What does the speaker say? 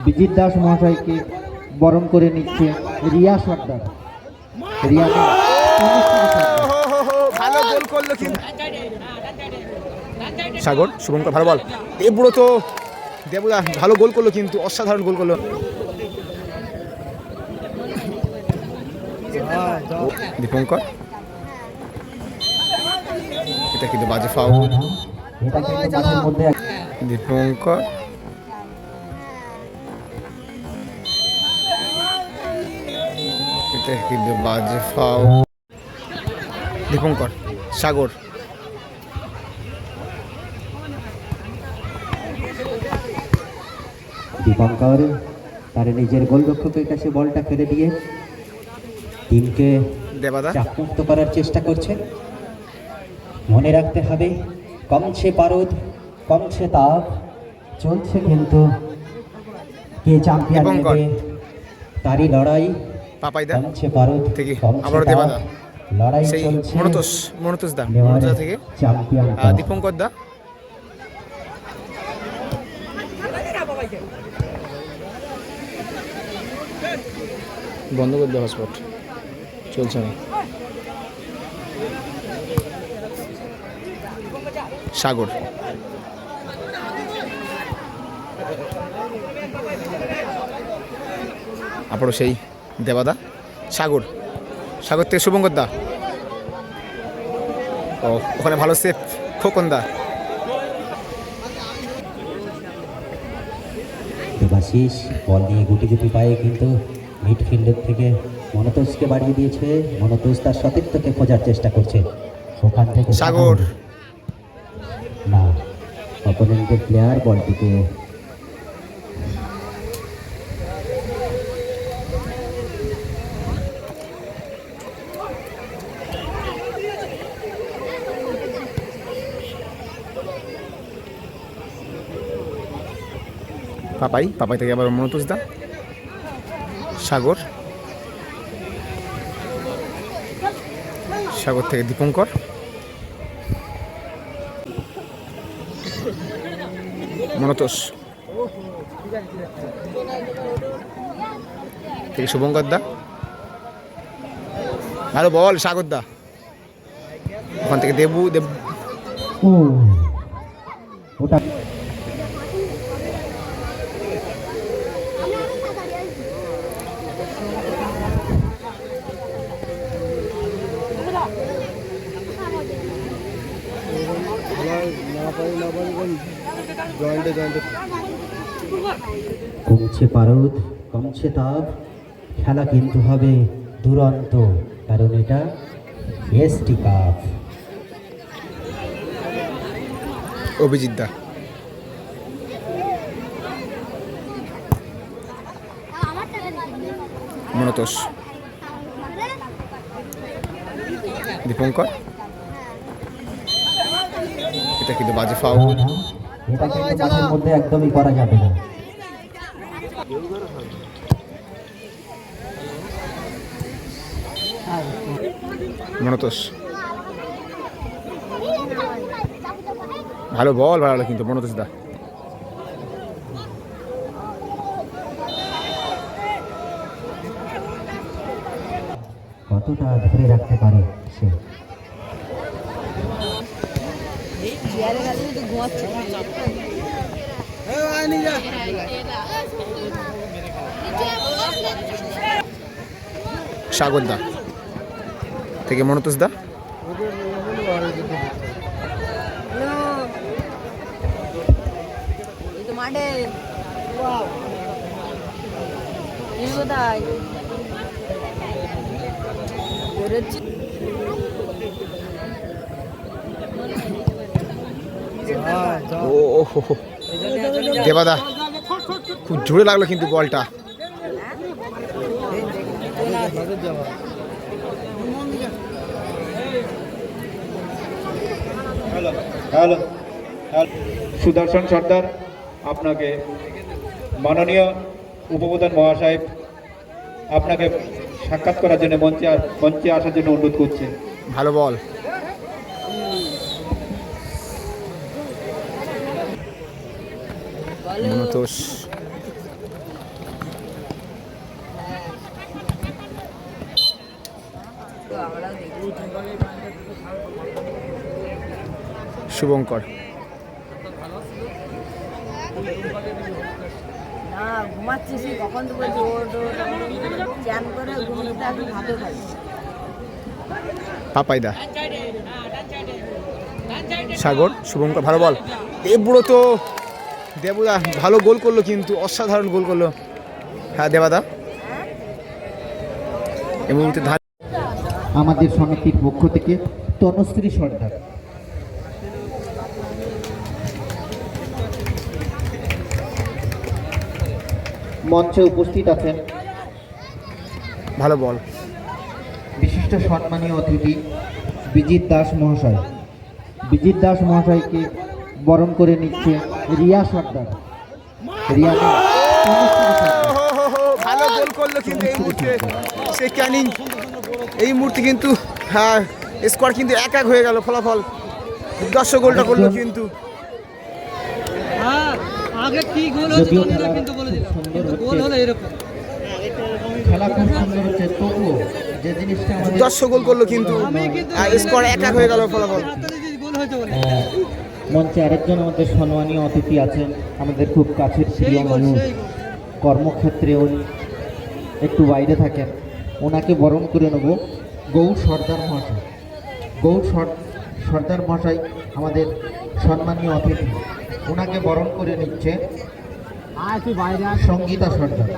বিজিত দাস মহাশয়কে বরণ করে নিচ্ছে রিয়া সর্দার। রিয়া ভালো গোল করলো কিন্তু সাগর। শুভঙ্কর ভালো বল। দেবুড়ো তো দেবুদা ভালো গোল করলো কিন্তু অসাধারণ গোল করলো। দীপঙ্কর এটা কিন্তু বাজে ফাউল। দীপঙ্কর এটা কিন্তু বাজে ফাউল। দীপঙ্কর সাগর দীপঙ্কর তার নিজের গোলরক্ষকের কাছে বলটা ফেলে দিয়ে টিমকে চাপমুক্ত করার চেষ্টা করছে। মনে রাখতে হবে কমছে পারদ কমছে তাপ, চলছে কিন্তু কে চ্যাম্পিয়ন হবে তারই লড়াই। কমছে পারদ থেকে আবার দেবাদা লড়াই চলছে। মনতোষ দা থেকে চ্যাম্পিয়ন দীপঙ্কর দা বন্ধ করে দেওয়া হটস্পট চলছে না। সাগর আবারও সেই দেবাদা সাগর সাগর থেকে শুভঙ্কর দা। ও ওখানে ভালো সেফ খোকন দা। দেবাশিস বল নিয়ে গুটি গুটি পায়ে কিন্তু মিডফিল্ডের থেকে মনতোষকে বাড়িয়ে দিয়েছে। মনতোষ তার সতীর্থকে খোঁজার চেষ্টা করছে। ওখান থেকে সাগর না, অপোনেন্টের প্লেয়ার বলটিকে পাপাই থেকে আবার মনতোষ দা। সাগর সাগর থেকে দীপঙ্কর মনতোষ থেকে শুভঙ্কর দা। ভালো বল সাগর দা। ওখান থেকে দেবু ওটা কমছে পারদ কমছে তাপ, খেলা কিন্তু হবে দুরন্ত, কারণ এটা এসটি কাপ। অভিজিৎ দা মনতোষ দীপঙ্কর এটা কিন্তু বাজে ফাউল। এটা কিন্তু মাঠের মধ্যে একদমই করা যাবে না। মনতোষ ভালো বল ভালো কিন্তু মনতোষ দা। কতটা ধরে রাখতে পারে সে। সাগর দা থেকে মনতোষ দা। ও দেবাদা খুব জোরে লাগলো কিন্তু বলটা। সুদর্শন সর্দার, আপনাকে মাননীয় উপপ্রধান মহাশয় আপনাকে সাক্ষাৎ করার জন্য মঞ্চে আসার জন্য অনুরোধ করছে। ভালো বল মনতোষ শুভঙ্কর। না ঘুমাচ্ছিস কখন তো বলছি ওর চ্যান করে ঘুমিয়ে আমি ভাতে খাই। পাপাইদা, সাগর, শুভঙ্কর ভালো বল। দেবুদা ভালো গোল করলো কিন্তু, অসাধারণ গোল করলো। হ্যাঁ দেবাদা, এই মুহূর্তে আমাদের সমিতির পক্ষ থেকে তনুশ্রী সর্দার। মঞ্চে উপস্থিত আছেন ভালো বল। বিশিষ্ট সম্মানীয় অতিথি বিজিত দাস মহাশয়। বিজিত দাস মহাশয়কে বরণ করে নিচ্ছে রিয়া সর্দার। রিয়া না, তনুশ্রী সর্দার। ভালো গোল করলো কিন্তু এই মুহূর্তে সে ক্যানিং। এই মুহূর্তে কিন্তু হ্যাঁ স্কোর কিন্তু 1-1 হয়ে গেল ফলাফল। 10 গোলটা করলো কিন্তু। আগে কি গোল হচ্ছে বন্ধুরা কিন্তু বলে দিলাম, গোল হলো এরকম। খেলা খুব সুন্দর হচ্ছে, তবুও যে জিনিসটা আমাদের 10 গোল করলো কিন্তু স্কোর 1-1 হয়ে গেল ফলাফল। গোল হয়েছে বলে মঞ্চে আরেকজন আমাদের সম্মানীয় অতিথি আছেন, আমাদের খুব কাছের প্রিয় মানুষ, কর্মক্ষেত্রে উনি একটু বাইরে থাকেন, ওনাকে বরণ করে নেব গৌর সর্দার মহাশয়। গৌর সর্দার মহাশয় আমাদের সম্মানীয় অতিথি, ওনাকে বরণ করে নিচ্ছে সঙ্গীতা সর্দার।